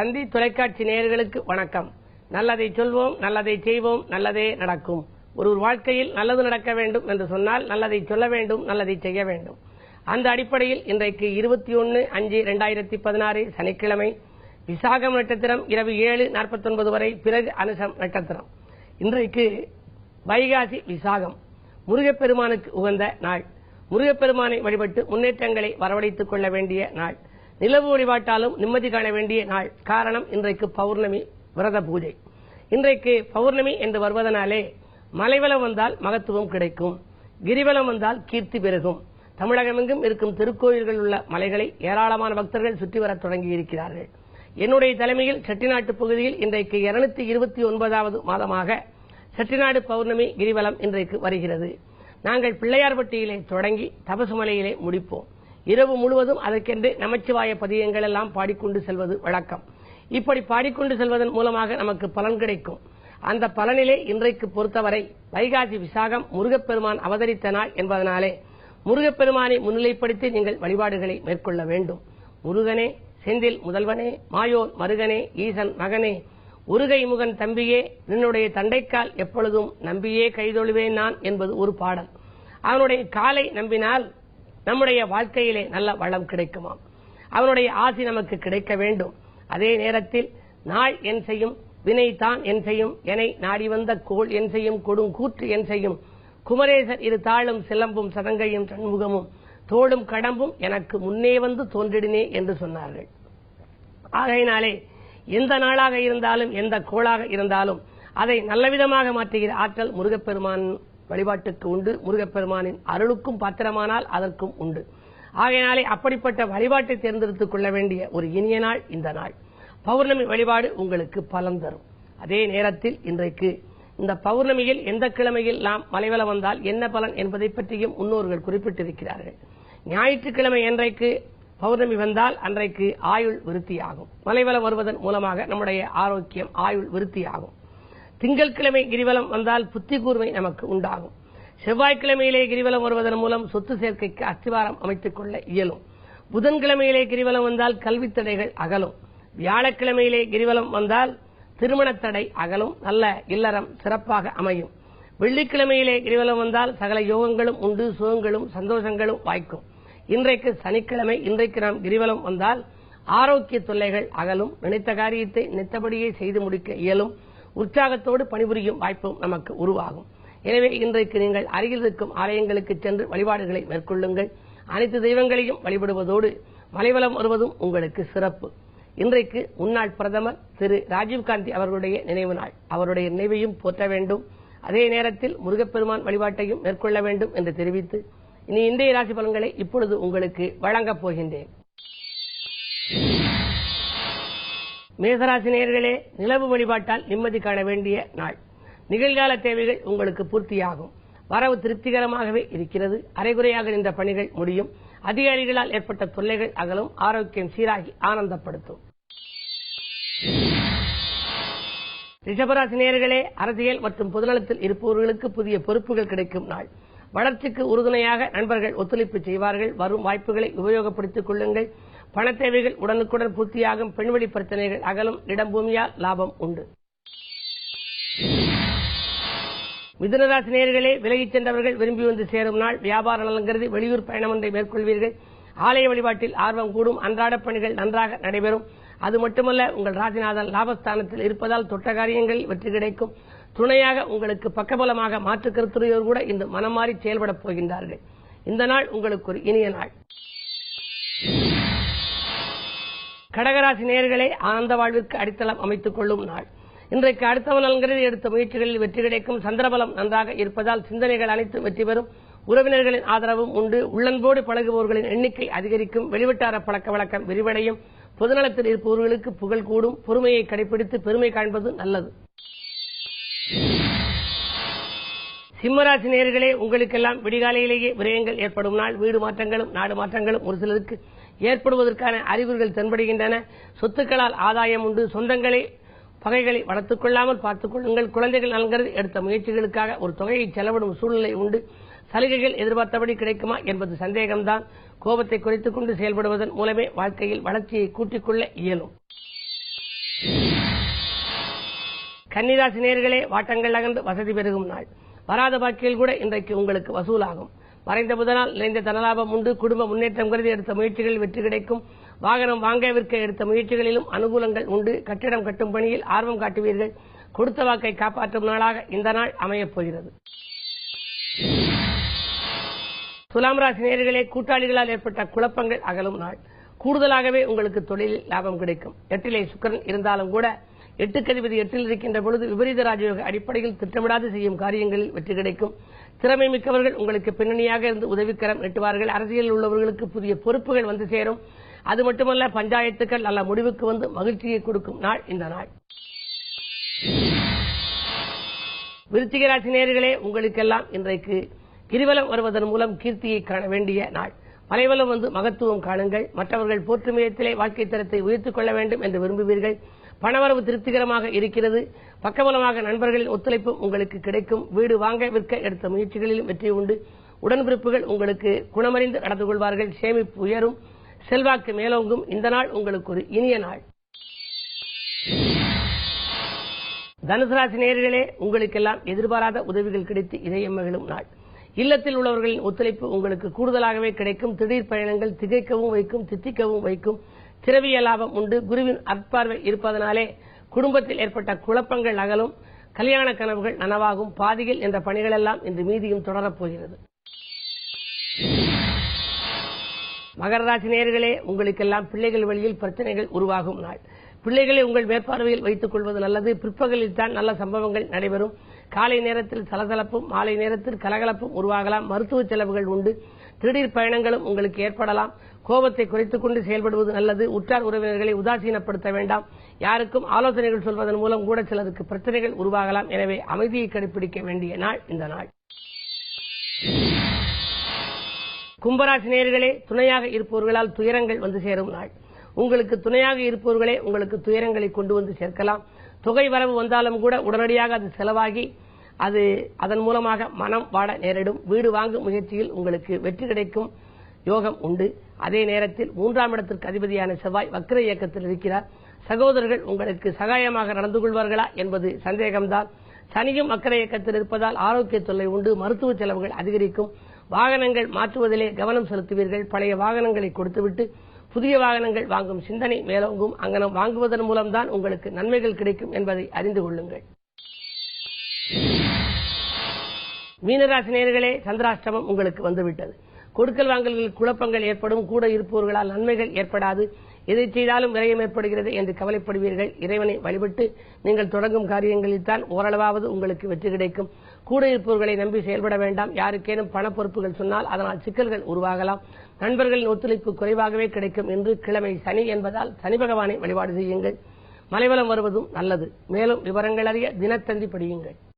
தந்தி தொலைக்காட்சி நேயர்களுக்கு வணக்கம். நல்லதை சொல்வோம், நல்லதை செய்வோம், நல்லதே நடக்கும். ஒரு வாழ்க்கையில் நல்லது நடக்க வேண்டும் என்று சொன்னால் நல்லதை சொல்ல வேண்டும், நல்லதை செய்ய வேண்டும். அந்த அடிப்படையில் இன்றைக்கு 21/5/2016 சனிக்கிழமை விசாகம் நட்சத்திரம் இரவு 7:49 வரை, பிறகு அனுசம் நட்சத்திரம். இன்றைக்கு வைகாசி விசாகம், முருகப்பெருமானுக்கு உகந்த நாள். முருகப்பெருமானை வழிபட்டு முன்னேற்றங்களை வரவழைத்துக் கொள்ள வேண்டிய நாள். நிலவு வழிபாட்டாலும் நிம்மதி காண வேண்டிய நாள். காரணம், இன்றைக்கு பௌர்ணமி விரத பூஜை. இன்றைக்கு பௌர்ணமி என்று வருவதனாலே மலைவலம் வந்தால் மகத்துவம் கிடைக்கும், கிரிவலம் வந்தால் கீர்த்தி பெருகும். தமிழகமெங்கும் இருக்கும் திருக்கோயில்கள் உள்ள மலைகளை ஏராளமான பக்தர்கள் சுற்றி வர தொடங்கி இருக்கிறார்கள். என்னுடைய தலைமையில் செட்டிநாட்டு பகுதியில் இன்றைக்கு 229வது மாதமாக செட்டிநாடு பௌர்ணமி கிரிவலம் இன்றைக்கு வருகிறது. நாங்கள் பிள்ளையார்பட்டியிலே தொடங்கி தபசுமலையிலே முடிப்போம். இரவு முழுவதும் அதற்கென்று நமச்சிவாய பதியங்கள் எல்லாம் பாடிக்கொண்டு செல்வது வழக்கம். இப்படி பாடிக்கொண்டு செல்வதன் மூலமாக நமக்கு பலன் கிடைக்கும். அந்த பலனிலே இன்றைக்கு பொறுத்தவரை வைகாசி விசாகம் முருகப்பெருமான் அவதரித்த நாள் என்பதனாலே முருகப்பெருமானை முன்னிலைப்படுத்தி நீங்கள் வழிபாடுகளை மேற்கொள்ள வேண்டும். முருகனே செந்தில் முதல்வனே, மாயோன் மருகனே, ஈசன் மகனே, உருகை முகன் தம்பியே, நின்னுடைய தண்டைக்கால் எப்பொழுதும் நம்பியே கைதொழுவேன் நான் என்பது ஒரு பாடல். அவனுடைய காலை நம்பினால் நம்முடைய வாழ்க்கையிலே நல்ல வளம் கிடைக்குமாம். அவனுடைய ஆசி நமக்கு கிடைக்க வேண்டும். அதே நேரத்தில் நாள் என் செய்யும், வினை தான் என் செய்யும், எனை நாடி வந்த கோள் என் செய்யும், கொடும் கூற்று என் செய்யும், குமரேசர் இரு தாளும் சிலம்பும் சதங்கையும் சண்முகமும் தோளும் கடம்பும் எனக்கு முன்னே வந்து தோன்றிடினே என்று சொன்னார்கள். ஆகையினாலே எந்த நாளாக இருந்தாலும் எந்த கோளாக இருந்தாலும் அதை நல்லவிதமாக மாற்றுகிற ஆற்றல் முருகப்பெருமான் வழிபாட்டுக்கு உண்டு. முருகப்பெருமானின் அருளுக்கும் பாத்திரமானால் அதற்கும் உண்டு. ஆகையினாலே அப்படிப்பட்ட வழிபாட்டை தேர்ந்தெடுத்துக் கொள்ள வேண்டிய ஒரு இனிய நாள் இந்த நாள். பௌர்ணமி வழிபாடு உங்களுக்கு பலன் தரும். அதே நேரத்தில் இன்றைக்கு இந்த பௌர்ணமியில் எந்த கிழமையில் நாம் மலைவலம் வந்தால் என்ன பலன் என்பதை பற்றியும் முன்னோர்கள் குறிப்பிட்டிருக்கிறார்கள். ஞாயிற்றுக்கிழமை என்றைக்கு பௌர்ணமி வந்தால் அன்றைக்கு ஆயுள் விருத்தியாகும். மலைவலம் வருவதன் மூலமாக நம்முடைய ஆரோக்கியம், ஆயுள் விருத்தியாகும். திங்கட்கிழமை கிரிவலம் வந்தால் புத்தி கூர்மை நமக்கு உண்டாகும். செவ்வாய்க்கிழமையிலே கிரிவலம் வருவதன் மூலம் சொத்து சேர்க்கைக்கு அஸ்திவாரம் அமைத்துக் கொள்ள இயலும். புதன்கிழமையிலே கிரிவலம் வந்தால் கல்வித்தடைகள் அகலும். வியாழக்கிழமையிலே கிரிவலம் வந்தால் திருமணத்தடை அகலும், நல்ல இல்லறம் சிறப்பாக அமையும். வெள்ளிக்கிழமையிலே கிரிவலம் வந்தால் சகல யோகங்களும் உண்டு, சுகங்களும் சந்தோஷங்களும் வாய்க்கும். இன்றைக்கு சனிக்கிழமை, இன்றைக்கு நாம் கிரிவலம் வந்தால் ஆரோக்கிய தொல்லைகள் அகலும், நினைத்த காரியத்தை நினைத்தபடியே செய்து முடிக்க இயலும், உற்சாகத்தோடு பணிபுரியும் வாய்ப்பும் நமக்கு உருவாகும். எனவே இன்றைக்கு நீங்கள் அருகில் இருக்கும் ஆலயங்களுக்கு சென்று வழிபாடுகளை மேற்கொள்ளுங்கள். அனைத்து தெய்வங்களையும் வழிபடுவதோடு மலைவலம் வருவதும் உங்களுக்கு சிறப்பு. இன்றைக்கு முன்னாள் பிரதமர் திரு ராஜீவ்காந்தி அவர்களுடைய நினைவு நாள். அவருடைய நினைவையும் போற்ற வேண்டும். அதே நேரத்தில் முருகப்பெருமான் வழிபாட்டையும் மேற்கொள்ள வேண்டும் என்று தெரிவித்து இனி இன்றைய ராசி பலன்களை இப்பொழுது உங்களுக்கு வழங்கப் போகின்றேன். மேசராசி நேயர்களே, நிலவு வழிபாட்டால் நிம்மதி காண வேண்டிய நாள். நிகழ்கால தேவைகள் உங்களுக்கு பூர்த்தியாகும். வரவு திருப்திகரமாகவே இருக்கிறது. அரைகுறையாக நின்ற பணிகள் முடியும். அதிகாரிகளால் ஏற்பட்ட தொல்லைகள் அகலும். ஆரோக்கியம் சீராகி ஆனந்தப்படுத்தும். ரிஷபராசி நேயர்களே, அரசியல் மற்றும் பொதுநலத்தில் இருப்பவர்களுக்கு புதிய பொறுப்புகள் கிடைக்கும் நாள். வளர்ச்சிக்கு உறுதுணையாக நண்பர்கள் ஒத்துழைப்பு செய்வார்கள். வரும் வாய்ப்புகளை உபயோகப்படுத்திக் கொள்ளுங்கள். பண தேவைகள் உடனுக்குடன் பூர்த்தியாகும். பெண்வெளி பிரச்சனைகள் அகலும். இடம் பூமியால் லாபம் உண்டு. மிதுனராசி நேயர்களே, விலகிச் சென்றவர்கள் விரும்பி வந்து சேரும் நாள். வியாபார நலன்கிறது வெளியூர் பயணம் ஒன்றை மேற்கொள்வீர்கள். ஆலய வழிபாட்டில் ஆர்வம் கூடும். அன்றாட பணிகள் நன்றாக நடைபெறும். அது மட்டுமல்ல, உங்கள் ராசிநாதன் லாபஸ்தானத்தில் இருப்பதால் தொட்ட காரியங்களில் வெற்றி கிடைக்கும். துணையாக உங்களுக்கு பக்கபலமாக மாற்று கருத்துரையோர் கூட இந்த மனம் மாறி செயல்படப் போகின்றார்கள். இந்த நாள் உங்களுக்கு ஒரு இனிய நாள். கடகராசி நேயர்களே, ஆனந்த வாழ்விற்கு அடித்தளம் அமைத்துக் கொள்ளும் நாள். இன்றைக்கு அடுத்தவன் நலன்கிறது எடுத்த முயற்சிகளில் வெற்றி கிடைக்கும். சந்திரபலம் நன்றாக இருப்பதால் சிந்தனைகள் அனைத்தும் வெற்றி பெறும். உறவினர்களின் ஆதரவும் உண்டு. உள்ளன்போடு பழகுபவர்களின் எண்ணிக்கை அதிகரிக்கும். வெளிவட்டார பழக்க வழக்கம் விரிவடையும். பொதுநலத்தில் இருப்பவர்களுக்கு புகழ் கூடும். பொறுமையை கடைபிடித்து பெருமை காண்பது நல்லது. சிம்மராசி நேயர்களே, உங்களுக்கெல்லாம் விடிகாலையிலேயே விரயங்கள் ஏற்படும் நாள். வீடு மாற்றங்களும் நாடு மாற்றங்களும் ஒரு சிலருக்கு ஏற்படுவதற்கான அறிகுறிகள் தென்படுகின்றன. சொத்துக்களால் ஆதாயம் உண்டு. சொந்தங்களை பகைகளை வளர்த்துக் கொள்ளாமல் பார்த்துக் கொள்ளுங்கள். குழந்தைகள் நலன்கிறது எடுத்த முயற்சிகளுக்காக ஒரு தொகையை செலவிடும் சூழ்நிலை உண்டு. சலுகைகள் எதிர்பார்த்தபடி கிடைக்குமா என்பது சந்தேகம்தான். கோபத்தை குறைத்துக் கொண்டு செயல்படுவதன் மூலமே வாழ்க்கையில் வளர்ச்சியை கூட்டிக் கொள்ள இயலும். கன்னிராசி நேயர்களே, வாட்டங்கள் அகன்று வசதி பெருகும் நாள். வராத பாக்கியில் கூட இன்றைக்கு உங்களுக்கு வசூலாகும். மறைந்த புதனால் நிறைந்த தனலாபம் உண்டு. குடும்ப முன்னேற்றம் கருதி எடுத்த முயற்சிகளில் வெற்றி கிடைக்கும். வாகனம் வாங்க விற்க எடுத்த முயற்சிகளிலும் அனுகூலங்கள் உண்டு. கட்டிடம் கட்டும் பணியில் ஆர்வம் காட்டுவீர்கள். கொடுத்த வாக்கை காப்பாற்றும் நாளாக இந்த நாள் அமையப் போகிறது. துலாம் ராசி நேயர்களே, கூட்டாளிகளால் ஏற்பட்ட குழப்பங்கள் அகலும் நாள். கூடுதலாகவே உங்களுக்கு தொழிலில் லாபம் கிடைக்கும். 8லே சுக்கிரன் இருந்தாலும் கூட 8க்கு அதிபதி 8ல் இருக்கின்ற பொழுது விபரீத ராஜயோக அடிப்படையில் திட்டமிடாது செய்யும் காரியங்களில் வெற்றி கிடைக்கும். திறமை மிக்கவர்கள் உங்களுக்கு பின்னணியாக இருந்து உதவிக்கரம் நீட்டுவார்கள். அரசியலில் உள்ளவர்களுக்கு புதிய பொறுப்புகள் வந்து சேரும். அது மட்டுமல்ல, பஞ்சாயத்துக்கள் நல்ல முடிவுக்கு வந்து மகிழ்ச்சியை கொடுக்கும் நாள் இந்த நாள். விருச்சிக ராசி நேயர்களே, உங்களுக்கெல்லாம் இன்றைக்கு கிரிவலம் வருவதன் மூலம் கீர்த்தியை காண வேண்டிய நாள். மலைவலம் வந்து மகத்துவம் காணுங்கள். மற்றவர்கள் போற்றுமையத்திலே வாழ்க்கை தரத்தை உயர்த்திக் கொள்ள வேண்டும் என்று விரும்புவீர்கள். பணவரவு திருப்திகரமாக இருக்கிறது. பக்கபலமாக நண்பர்களின் ஒத்துழைப்பும் உங்களுக்கு கிடைக்கும். வீடு வாங்க விற்க எடுத்த முயற்சிகளிலும் வெற்றி உண்டு. உடன்பிறப்புகள் உங்களுக்கு குணமறிந்து நடந்து கொள்வார்கள். சேமிப்பு உயரும். செல்வாக்கு மேலோங்கும். இந்த நாள் உங்களுக்கு ஒரு இனிய நாள். தனுசு ராசி நேயர்களே, உங்களுக்கெல்லாம் எதிர்பாராத உதவிகள் கிடைத்து இதயம் மகிழும் நாள். இல்லத்தில் உள்ளவர்களின் ஒத்துழைப்பு உங்களுக்கு கூடுதலாகவே கிடைக்கும். திடீர் பயணங்கள் திகைக்கவும் வைக்கும், தித்திக்கவும் வைக்கும். திரவிய லாபம் உண்டு. குருவின் அற்பார்வை இருப்பதனாலே குடும்பத்தில் ஏற்பட்ட குழப்பங்கள் அகலும். கல்யாண கனவுகள் நனவாகும். பாதியில் என்ற பணிகளெல்லாம் இன்று மீதியும் தொடரப் போகிறது. மகர ராசி நேயர்களே, உங்களுக்கெல்லாம் பிள்ளைகள் வழியில் பிரச்சனைகள் உருவாகும் நாள். பிள்ளைகளை உங்கள் மேற்பார்வையில் வைத்துக் கொள்வது நல்லது. பிற்பகலில் தான் நல்ல சம்பவங்கள் நடைபெறும். காலை நேரத்தில் சலசலப்பும் மாலை நேரத்தில் கலகலப்பும் உருவாகலாம். மருத்துவ செலவுகள் உண்டு. திடீர் பயணங்களும் உங்களுக்கு ஏற்படலாம். கோபத்தை குறைத்துக் கொண்டு செயல்படுவது நல்லது. உற்றார் உறவினர்களை உதாசீனப்படுத்த வேண்டாம். யாருக்கும் ஆலோசனைகள் சொல்வதன் மூலம் கூட சிலருக்கு பிரச்சனைகள் உருவாகலாம். எனவே அமைதியை கடைபிடிக்க வேண்டிய நாள் இந்த நாள். கும்பராசி நேயர்களே, துணையாக இருப்பவர்களால் துயரங்கள் வந்து சேரும் நாள். உங்களுக்கு துணையாக இருப்பவர்களே உங்களுக்கு துயரங்களை கொண்டு வந்து சேர்க்கலாம். தொகை வரவு வந்தாலும் கூட உடனடியாக அது செலவாகி அதன் மூலமாக மனம் வாட நேரிடும். வீடு வாங்கும் முயற்சியில் உங்களுக்கு வெற்றி கிடைக்கும் யோகம் உண்டு. அதே நேரத்தில் 3ஆம் இடத்திற்கு அதிபதியான செவ்வாய் வக்ர இயக்கத்தில் இருக்கிறார். சகோதரர்கள் உங்களுக்கு சகாயமாக நடந்து கொள்வார்களா என்பது சந்தேகம்தான். சனியும் வக்ர இயக்கத்தில் இருப்பதால் ஆரோக்கிய தொல்லை உண்டு. மருத்துவ செலவுகள் அதிகரிக்கும். வாகனங்கள் மாற்றுவதிலே கவனம் செலுத்துவீர்கள். பழைய வாகனங்களை கொடுத்துவிட்டு புதிய வாகனங்கள் வாங்கும் சிந்தனை மேலோங்கும். அங்கனம் வாங்குவதன் மூலம்தான் உங்களுக்கு நன்மைகள் கிடைக்கும் என்பதை அறிந்து கொள்ளுங்கள். மீனராசி நேயர்களே, சந்திராஷ்டமம் உங்களுக்கு வந்துவிட்டது. கொடுக்கல் வாங்கல்களில் குழப்பங்கள் ஏற்படும். கூட இருப்பவர்களால் நன்மைகள் ஏற்படாது. எதை செய்தாலும் விரயம் ஏற்படுகிறது என்று கவலைப்படுவீர்கள். இறைவனை வழிபட்டு நீங்கள் தொடங்கும் காரியங்களில் தான் ஓரளவாவது உங்களுக்கு வெற்றி கிடைக்கும். கூட இருப்பவர்களை நம்பி செயல்பட வேண்டாம். யாருக்கேனும் பண பொறுப்புகள் சொன்னால் அதனால் சிக்கல்கள் உருவாகலாம். நண்பர்களின் ஒத்துழைப்பு குறைவாகவே கிடைக்கும். என்று கிழமை சனி என்பதால் சனி பகவானை வழிபாடு செய்யுங்கள். மலைவலம் வருவதும் நல்லது. மேலும் விவரங்கள் அறிய தினத்தந்தி படியுங்கள்.